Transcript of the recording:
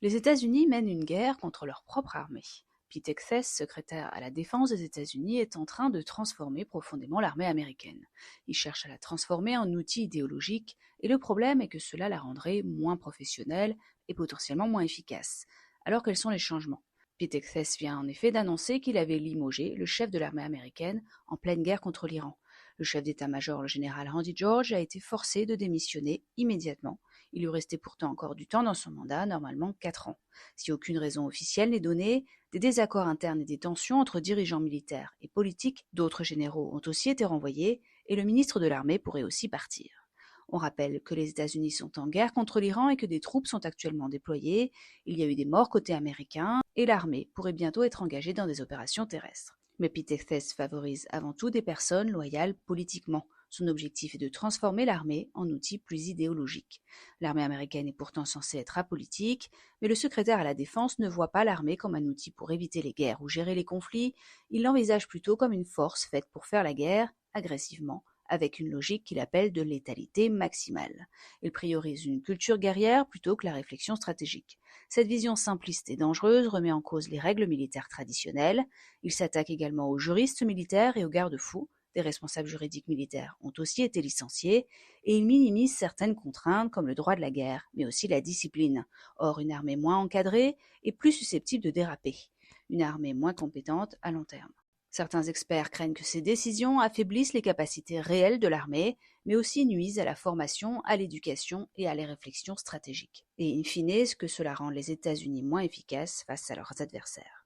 Les États-Unis mènent une guerre contre leur propre armée. Pete Hegseth, secrétaire à la défense des États-Unis, est en train de transformer profondément l'armée américaine. Il cherche à la transformer en outil idéologique, et le problème est que cela la rendrait moins professionnelle et potentiellement moins efficace. Alors quels sont les changements? Pete Hegseth vient en effet d'annoncer qu'il avait limogé le chef de l'armée américaine en pleine guerre contre l'Iran. Le chef d'état-major, le général Andy George, a été forcé de démissionner immédiatement. Il lui restait pourtant encore du temps dans son mandat, normalement 4 ans. Si aucune raison officielle n'est donnée, des désaccords internes et des tensions entre dirigeants militaires et politiques d'autres généraux ont aussi été renvoyés, et le ministre de l'armée pourrait aussi partir. On rappelle que les États-Unis sont en guerre contre l'Iran et que des troupes sont actuellement déployées. Il y a eu des morts côté américain et l'armée pourrait bientôt être engagée dans des opérations terrestres. Mais Pete Hegseth favorise avant tout des personnes loyales politiquement. Son objectif est de transformer l'armée en outil plus idéologique. L'armée américaine est pourtant censée être apolitique, mais le secrétaire à la défense ne voit pas l'armée comme un outil pour éviter les guerres ou gérer les conflits, il l'envisage plutôt comme une force faite pour faire la guerre, agressivement, avec une logique qu'il appelle de létalité maximale. Il priorise une culture guerrière plutôt que la réflexion stratégique. Cette vision simpliste et dangereuse remet en cause les règles militaires traditionnelles. Il s'attaque également aux juristes militaires et aux garde-fous. Des responsables juridiques militaires ont aussi été licenciés, et il minimise certaines contraintes comme le droit de la guerre, mais aussi la discipline. Or, une armée moins encadrée est plus susceptible de déraper. Une armée moins compétente à long terme. Certains experts craignent que ces décisions affaiblissent les capacités réelles de l'armée, mais aussi nuisent à la formation, à l'éducation et à les réflexions stratégiques. Et in fine, que cela rend les États-Unis moins efficaces face à leurs adversaires.